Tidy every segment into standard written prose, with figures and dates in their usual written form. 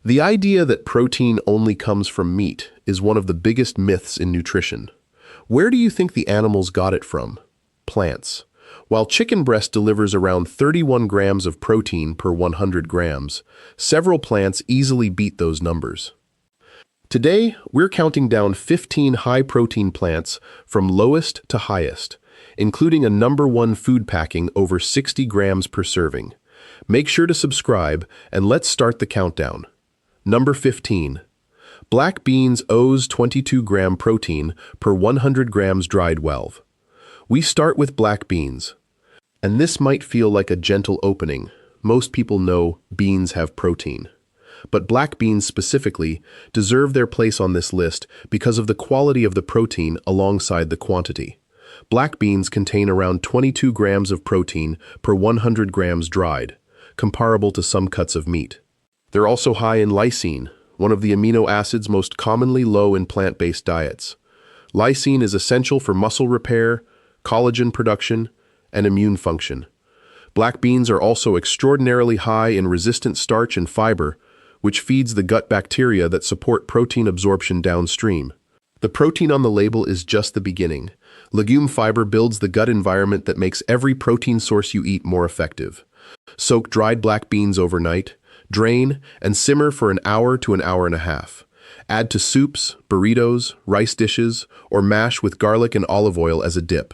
The idea that protein only comes from meat is one of the biggest myths in nutrition. Where do you think the animals got it from? Plants. While chicken breast delivers around 31 grams of protein per 100 grams, several plants easily beat those numbers. Today, we're counting down 15 high-protein plants from lowest to highest, including a #1 food packing over 60 grams per serving. Make sure to subscribe, and let's start the countdown. Number 15. Black beans owes 22-gram protein per 100 grams dried welve. We start with black beans. And this might feel like a gentle opening. Most people know beans have protein. But black beans specifically deserve their place on this list because of the quality of the protein alongside the quantity. Black beans contain around 22 grams of protein per 100 grams dried, comparable to some cuts of meat. They're also high in lysine, one of the amino acids most commonly low in plant-based diets. Lysine is essential for muscle repair, collagen production, and immune function. Black beans are also extraordinarily high in resistant starch and fiber, which feeds the gut bacteria that support protein absorption downstream. The protein on the label is just the beginning. Legume fiber builds the gut environment that makes every protein source you eat more effective. Soak dried black beans overnight, drain, and simmer for an hour to an hour and a half. Add to soups, burritos, rice dishes, or mash with garlic and olive oil as a dip.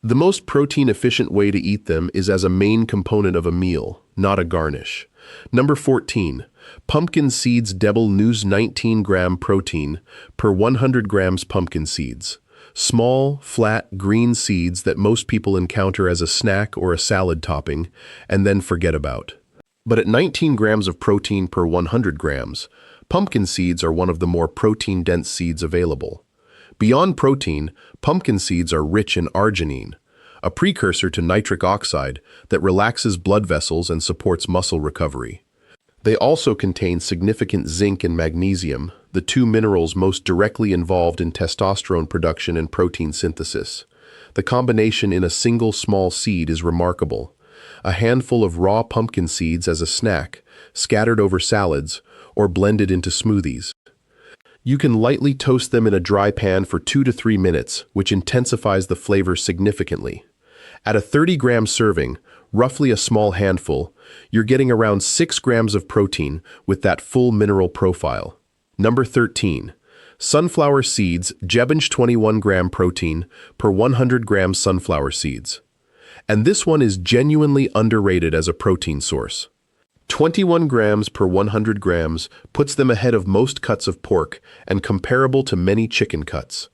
The most protein-efficient way to eat them is as a main component of a meal, not a garnish. Number 14. Pumpkin seeds double news 19-gram protein per 100 grams pumpkin seeds. Small, flat, green seeds that most people encounter as a snack or a salad topping and then forget about. But at 19 grams of protein per 100 grams, pumpkin seeds are one of the more protein-dense seeds available. Beyond protein, pumpkin seeds are rich in arginine, a precursor to nitric oxide that relaxes blood vessels and supports muscle recovery. They also contain significant zinc and magnesium, the two minerals most directly involved in testosterone production and protein synthesis. The combination in a single small seed is remarkable. A handful of raw pumpkin seeds as a snack, scattered over salads, or blended into smoothies. You can lightly toast them in a dry pan for 2 to 3 minutes, which intensifies the flavor significantly. At a 30-gram serving, roughly a small handful, you're getting around 6 grams of protein with that full mineral profile. Number 13. Sunflower seeds, 21-gram protein per 100 grams sunflower seeds. And this one is genuinely underrated as a protein source. 21 grams per 100 grams puts them ahead of most cuts of pork and comparable to many chicken cuts.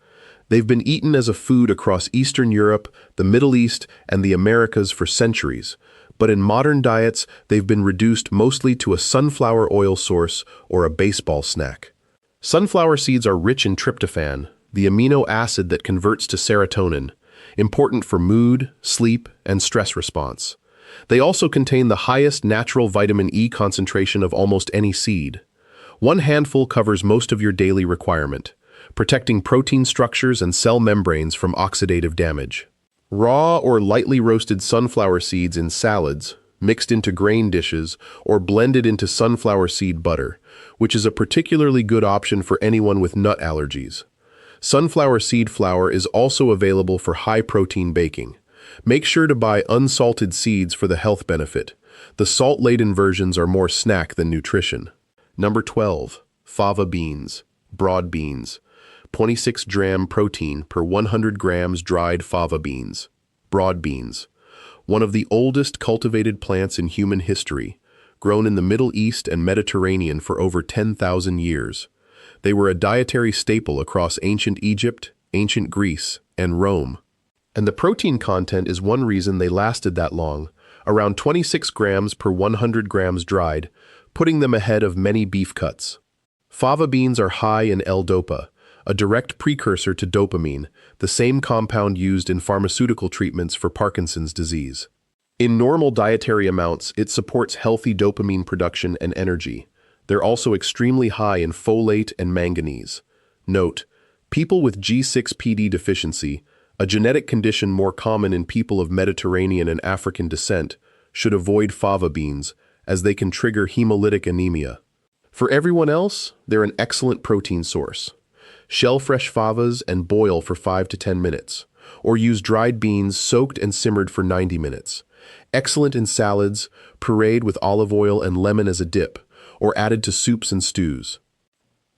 They've been eaten as a food across Eastern Europe, the Middle East, and the Americas for centuries, but in modern diets they've been reduced mostly to a sunflower oil source or a baseball snack. Sunflower seeds are rich in tryptophan, the amino acid that converts to serotonin, important for mood, sleep, and stress response. They also contain the highest natural vitamin E concentration of almost any seed. One handful covers most of your daily requirement, protecting protein structures and cell membranes from oxidative damage. Raw or lightly roasted sunflower seeds in salads, mixed into grain dishes, or blended into sunflower seed butter, which is a particularly good option for anyone with nut allergies. Sunflower seed flour is also available for high-protein baking. Make sure to buy unsalted seeds for the health benefit. The salt-laden versions are more snack than nutrition. Number 12. Fava beans, broad beans. 26-gram protein per 100 grams dried fava beans. Broad beans. One of the oldest cultivated plants in human history, grown in the Middle East and Mediterranean for over 10,000 years. They were a dietary staple across ancient Egypt, ancient Greece, and Rome. And the protein content is one reason they lasted that long, around 26 grams per 100 grams dried, putting them ahead of many beef cuts. Fava beans are high in L-dopa, a direct precursor to dopamine, the same compound used in pharmaceutical treatments for Parkinson's disease. In normal dietary amounts, it supports healthy dopamine production and energy. They're also extremely high in folate and manganese. Note, people with G6PD deficiency, a genetic condition more common in people of Mediterranean and African descent, should avoid fava beans, as they can trigger hemolytic anemia. For everyone else, they're an excellent protein source. Shell fresh favas and boil for 5 to 10 minutes, or use dried beans soaked and simmered for 90 minutes. Excellent in salads, pureed with olive oil and lemon as a dip, or added to soups and stews.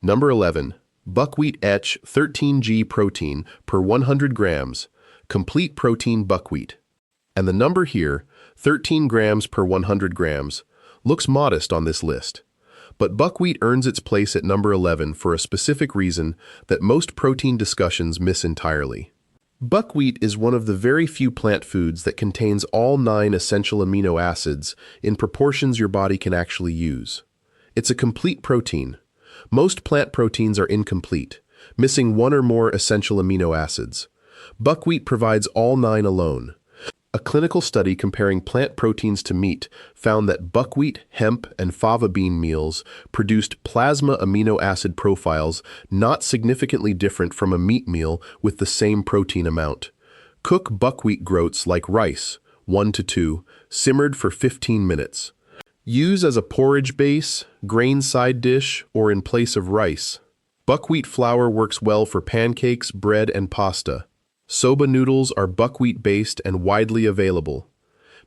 Number 11. Buckwheat 13G protein per 100 grams, complete protein buckwheat. And the number here, 13 grams per 100 grams, looks modest on this list. But buckwheat earns its place at number 11 for a specific reason that most protein discussions miss entirely. Buckwheat is one of the very few plant foods that contains all 9 essential amino acids in proportions your body can actually use. It's a complete protein. Most plant proteins are incomplete, missing 1 or more essential amino acids. Buckwheat provides all 9 alone. A clinical study comparing plant proteins to meat found that buckwheat, hemp, and fava bean meals produced plasma amino acid profiles not significantly different from a meat meal with the same protein amount. Cook buckwheat groats like rice, 1 to 2, simmered for 15 minutes. Use as a porridge base, grain side dish, or in place of rice. Buckwheat flour works well for pancakes, bread, and pasta. Soba noodles are buckwheat-based and widely available.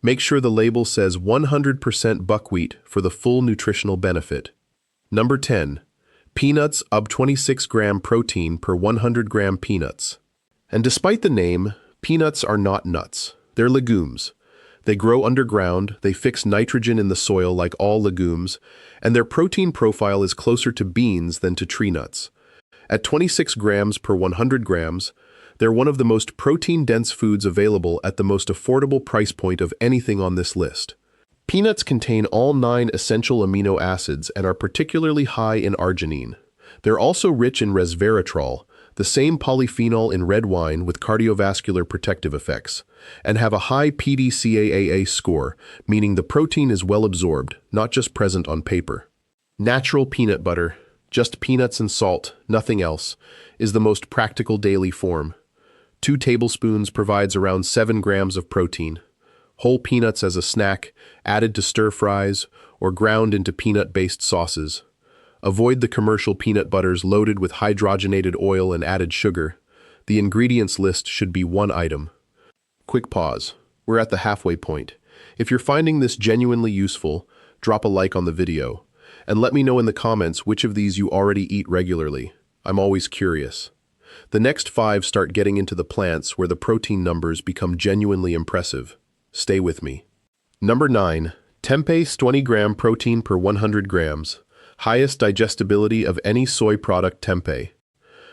Make sure the label says 100% buckwheat for the full nutritional benefit. Number 10. Peanuts 26 gram protein per 100 gram peanuts. And despite the name, peanuts are not nuts. They're legumes. They grow underground, they fix nitrogen in the soil like all legumes, and their protein profile is closer to beans than to tree nuts. At 26 grams per 100 grams, they're one of the most protein-dense foods available at the most affordable price point of anything on this list. Peanuts contain all 9 essential amino acids and are particularly high in arginine. They're also rich in resveratrol, the same polyphenol in red wine with cardiovascular protective effects, and have a high PDCAAA score, meaning the protein is well absorbed, not just present on paper. Natural peanut butter, just peanuts and salt, nothing else, is the most practical daily form. 2 tablespoons provides around 7 grams of protein. Whole peanuts as a snack, added to stir fries, or ground into peanut-based sauces. Avoid the commercial peanut butters loaded with hydrogenated oil and added sugar. The ingredients list should be 1 item. Quick pause. We're at the halfway point. If you're finding this genuinely useful, drop a like on the video. And let me know in the comments which of these you already eat regularly. I'm always curious. The next 5 start getting into the plants where the protein numbers become genuinely impressive. Stay with me. Number 9. Tempeh 20 gram protein per 100 grams. Highest digestibility of any soy product tempeh.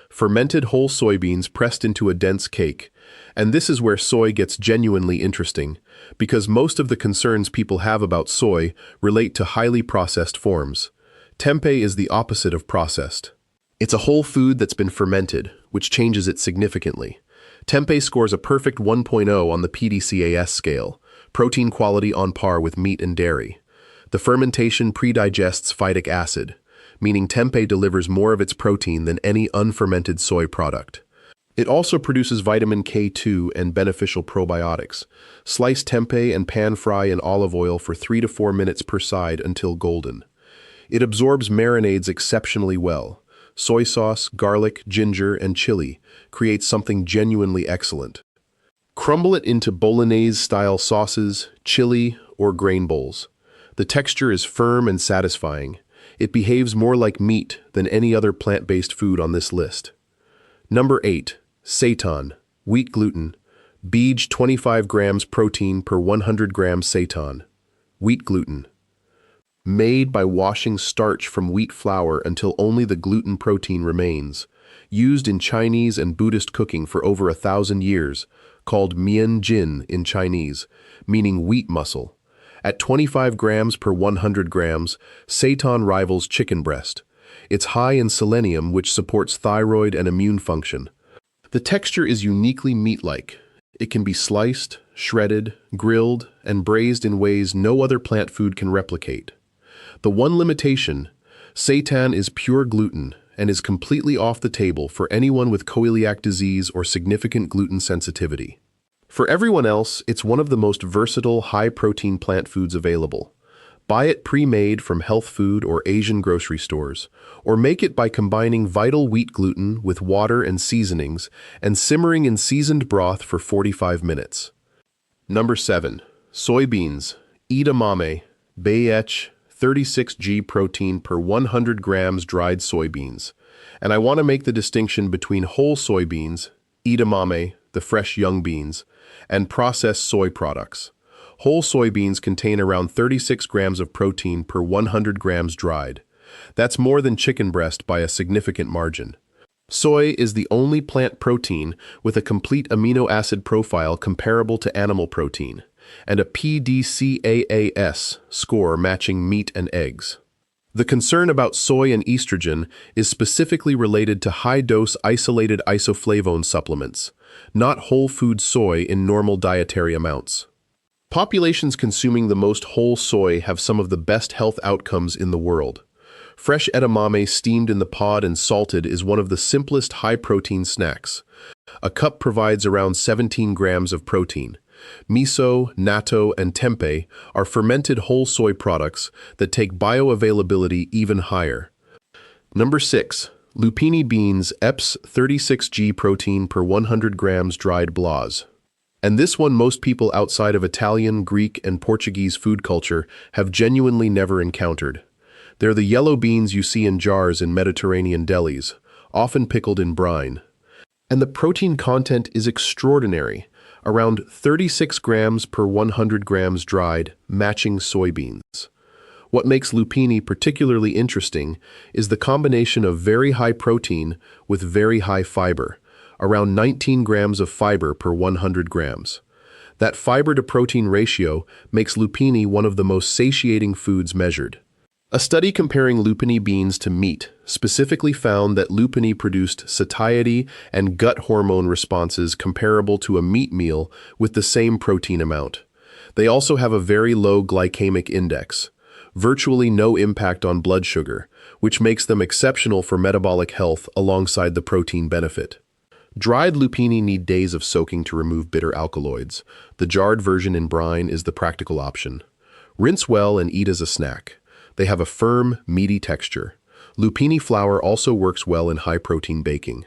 Fermented whole soybeans pressed into a dense cake. And this is where soy gets genuinely interesting, because most of the concerns people have about soy relate to highly processed forms. Tempeh is the opposite of processed. It's a whole food that's been fermented, which changes it significantly. Tempeh scores a perfect 1.0 on the PDCAS scale, protein quality on par with meat and dairy. The fermentation predigests phytic acid, meaning tempeh delivers more of its protein than any unfermented soy product. It also produces vitamin K2 and beneficial probiotics. Slice tempeh and pan fry in olive oil for 3 to 4 minutes per side until golden. It absorbs marinades exceptionally well. Soy sauce, garlic, ginger, and chili create something genuinely excellent. Crumble it into bolognese-style sauces, chili, or grain bowls. The texture is firm and satisfying. It behaves more like meat than any other plant-based food on this list. Number 8. Seitan, wheat gluten. Beej 25 grams protein per 100 grams seitan. Wheat gluten. Made by washing starch from wheat flour until only the gluten protein remains. Used in Chinese and Buddhist cooking for over 1,000 years, called mian jin in Chinese, meaning wheat muscle. At 25 grams per 100 grams, seitan rivals chicken breast. It's high in selenium, which supports thyroid and immune function. The texture is uniquely meat-like. It can be sliced, shredded, grilled, and braised in ways no other plant food can replicate. The one limitation, seitan is pure gluten and is completely off the table for anyone with celiac disease or significant gluten sensitivity. For everyone else, it's one of the most versatile, high-protein plant foods available. Buy it pre-made from health food or Asian grocery stores, or make it by combining vital wheat gluten with water and seasonings and simmering in seasoned broth for 45 minutes. Number 7. Soybeans. Edamame. BH 36g protein per 100 grams dried soybeans. And I want to make the distinction between whole soybeans, edamame, the fresh young beans, and processed soy products. Whole soybeans contain around 36 grams of protein per 100 grams dried. That's more than chicken breast by a significant margin. Soy is the only plant protein with a complete amino acid profile comparable to animal protein, and a PDCAAS score matching meat and eggs. The concern about soy and estrogen is specifically related to high-dose isolated isoflavone supplements, not whole food soy in normal dietary amounts. Populations consuming the most whole soy have some of the best health outcomes in the world. Fresh edamame steamed in the pod and salted is one of the simplest high-protein snacks. A cup provides around 17 grams of protein. Miso, natto, and tempeh are fermented whole soy products that take bioavailability even higher. Number 6. Lupini beans EPS 36g protein per 100 grams dried blahs. And this one most people outside of Italian, Greek, and Portuguese food culture have genuinely never encountered. They're the yellow beans you see in jars in Mediterranean delis, often pickled in brine. And the protein content is extraordinary, around 36 grams per 100 grams dried, matching soybeans. What makes lupini particularly interesting is the combination of very high protein with very high fiber, around 19 grams of fiber per 100 grams. That fiber-to-protein ratio makes lupini one of the most satiating foods measured. A study comparing lupini beans to meat specifically found that lupini produced satiety and gut hormone responses comparable to a meat meal with the same protein amount. They also have a very low glycemic index, virtually no impact on blood sugar, which makes them exceptional for metabolic health alongside the protein benefit. Dried lupini need days of soaking to remove bitter alkaloids. The jarred version in brine is the practical option. Rinse well and eat as a snack. They have a firm, meaty texture. Lupini flour also works well in high-protein baking.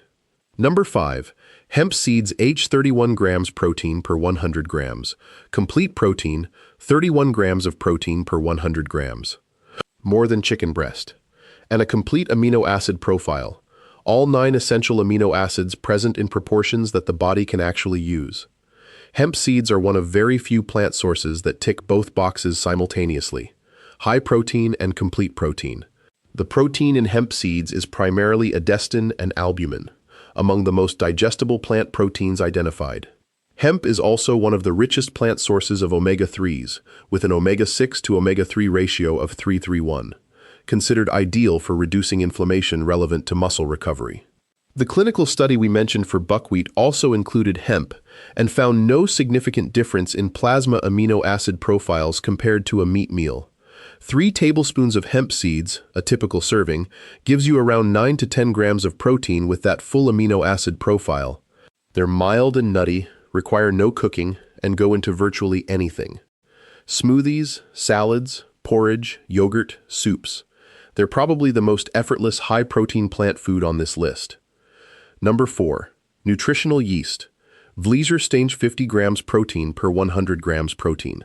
Number 5. Hemp seeds H 31 grams protein per 100 grams. Complete protein, 31 grams of protein per 100 grams. More than chicken breast. And a complete amino acid profile. All 9 essential amino acids present in proportions that the body can actually use. Hemp seeds are one of very few plant sources that tick both boxes simultaneously. High protein and complete protein. The protein in hemp seeds is primarily edestin and albumin, among the most digestible plant proteins identified. Hemp is also one of the richest plant sources of omega-3s, with an omega-6 to omega-3 ratio of 3:1, considered ideal for reducing inflammation relevant to muscle recovery. The clinical study we mentioned for buckwheat also included hemp and found no significant difference in plasma amino acid profiles compared to a meat meal. 3 tablespoons of hemp seeds, a typical serving, gives you around 9 to 10 grams of protein with that full amino acid profile. They're mild and nutty, require no cooking, and go into virtually anything. Smoothies, salads, porridge, yogurt, soups. They're probably the most effortless high-protein plant food on this list. Number 4. Nutritional yeast. Vliezer Stange 50 grams protein per 100 grams protein.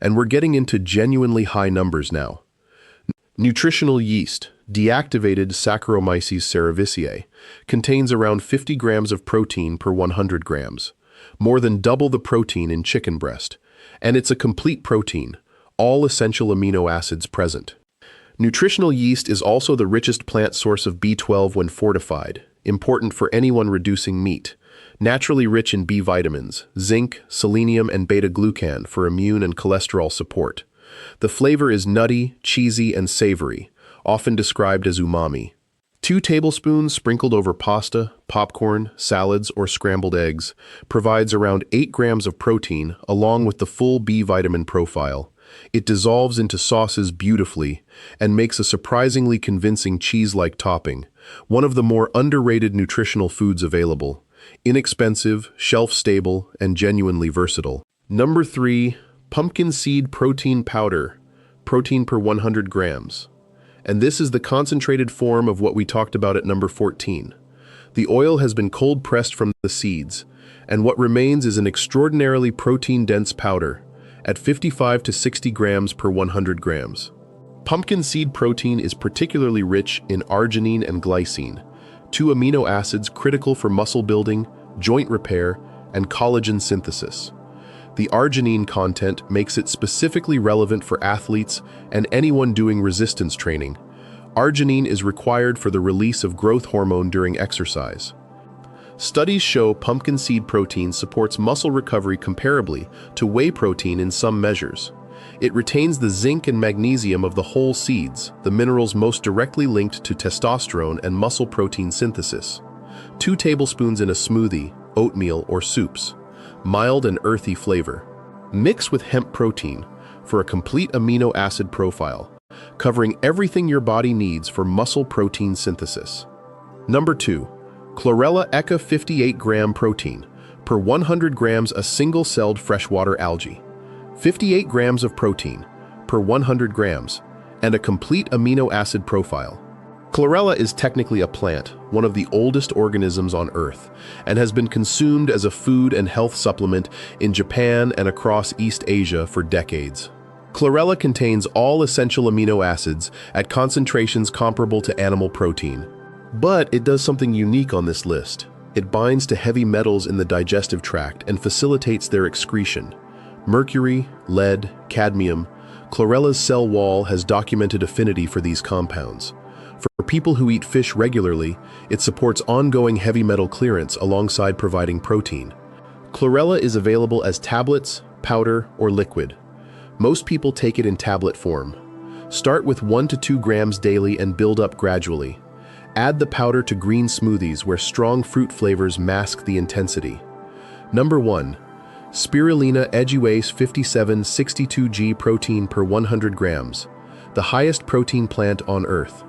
And we're getting into genuinely high numbers now. Nutritional yeast, deactivated Saccharomyces cerevisiae, contains around 50 grams of protein per 100 grams, more than double the protein in chicken breast, and it's a complete protein, all essential amino acids present. Nutritional yeast is also the richest plant source of B12 when fortified, important for anyone reducing meat. Naturally rich in B vitamins, zinc, selenium, and beta-glucan for immune and cholesterol support. The flavor is nutty, cheesy, and savory, often described as umami. 2 tablespoons sprinkled over pasta, popcorn, salads, or scrambled eggs provides around 8 grams of protein along with the full B vitamin profile. It dissolves into sauces beautifully and makes a surprisingly convincing cheese-like topping, one of the more underrated nutritional foods available. Inexpensive, shelf-stable, and genuinely versatile. Number 3. Pumpkin seed protein powder protein per 100 grams. And this is the concentrated form of what we talked about at number 14. The oil has been cold-pressed from the seeds, and what remains is an extraordinarily protein-dense powder at 55 to 60 grams per 100 grams. Pumpkin seed protein is particularly rich in arginine and glycine, two amino acids critical for muscle building, joint repair, and collagen synthesis. The arginine content makes it specifically relevant for athletes and anyone doing resistance training. Arginine is required for the release of growth hormone during exercise. Studies show pumpkin seed protein supports muscle recovery comparably to whey protein in some measures. It retains the zinc and magnesium of the whole seeds, the minerals most directly linked to testosterone and muscle protein synthesis. 2 tablespoons in a smoothie, oatmeal, or soups. Mild and earthy flavor. Mix with hemp protein for a complete amino acid profile, covering everything your body needs for muscle protein synthesis. Number 2. Chlorella Eca 58 gram protein per 100 grams a single-celled freshwater algae. 58 grams of protein per 100 grams and a complete amino acid profile. Chlorella is technically a plant, one of the oldest organisms on Earth, and has been consumed as a food and health supplement in Japan and across East Asia for decades. Chlorella contains all essential amino acids at concentrations comparable to animal protein. But it does something unique on this list. It binds to heavy metals in the digestive tract and facilitates their excretion. Mercury, lead, cadmium. Chlorella's cell wall has documented affinity for these compounds. For people who eat fish regularly, it supports ongoing heavy metal clearance alongside providing protein. Chlorella is available as tablets, powder, or liquid. Most people take it in tablet form. Start with 1 to 2 grams daily and build up gradually. Add the powder to green smoothies where strong fruit flavors mask the intensity. Number 1. Spirulina Eduase 5762G protein per 100 grams, the highest protein plant on Earth.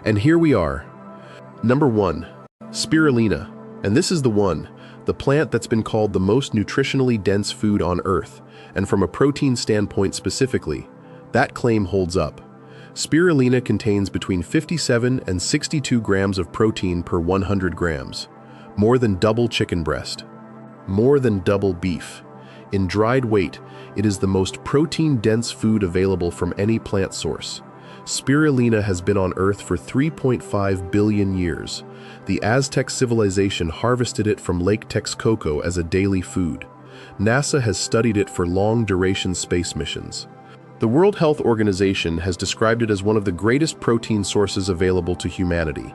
And here we are. Number 1. Spirulina. And this is the plant that's been called the most nutritionally dense food on Earth, and from a protein standpoint specifically, that claim holds up. Spirulina contains between 57 and 62 grams of protein per 100 grams, more than double chicken breast, more than double beef. In dried weight, it is the most protein-dense food available from any plant source. Spirulina has been on Earth for 3.5 billion years. The Aztec civilization harvested it from Lake Texcoco as a daily food. NASA has studied it for long-duration space missions. The World Health Organization has described it as one of the greatest protein sources available to humanity.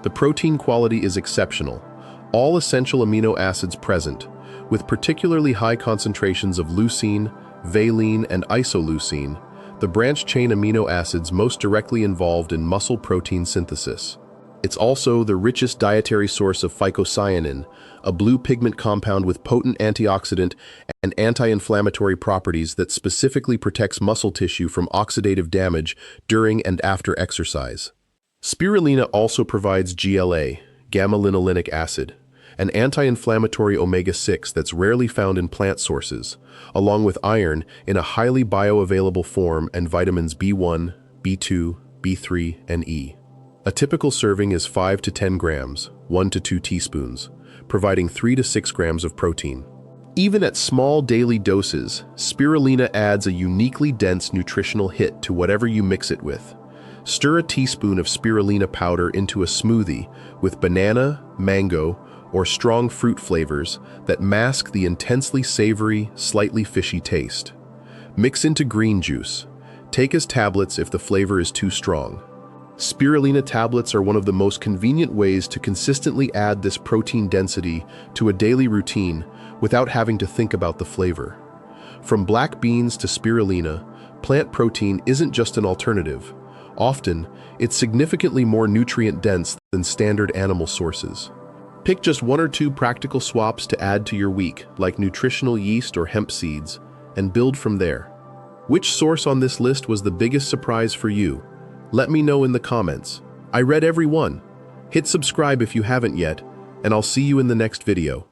The protein quality is exceptional, all essential amino acids present, with particularly high concentrations of leucine, valine, and isoleucine, the branched-chain amino acids most directly involved in muscle protein synthesis. It's also the richest dietary source of phycocyanin, a blue pigment compound with potent antioxidant and anti-inflammatory properties that specifically protects muscle tissue from oxidative damage during and after exercise. Spirulina also provides GLA, gamma-linolenic acid, an anti-inflammatory omega-6 that's rarely found in plant sources, along with iron in a highly bioavailable form and vitamins B1, B2, B3, and E. A typical serving is 5 to 10 grams, 1 to 2 teaspoons, providing 3 to 6 grams of protein. Even at small daily doses, spirulina adds a uniquely dense nutritional hit to whatever you mix it with. Stir a teaspoon of spirulina powder into a smoothie with banana, mango, or strong fruit flavors that mask the intensely savory, slightly fishy taste. Mix into green juice. Take as tablets if the flavor is too strong. Spirulina tablets are one of the most convenient ways to consistently add this protein density to a daily routine without having to think about the flavor. From black beans to spirulina, plant protein isn't just an alternative. Often, it's significantly more nutrient-dense than standard animal sources. Pick just 1 or 2 practical swaps to add to your week, like nutritional yeast or hemp seeds, and build from there. Which source on this list was the biggest surprise for you? Let me know in the comments. I read every one. Hit subscribe if you haven't yet, and I'll see you in the next video.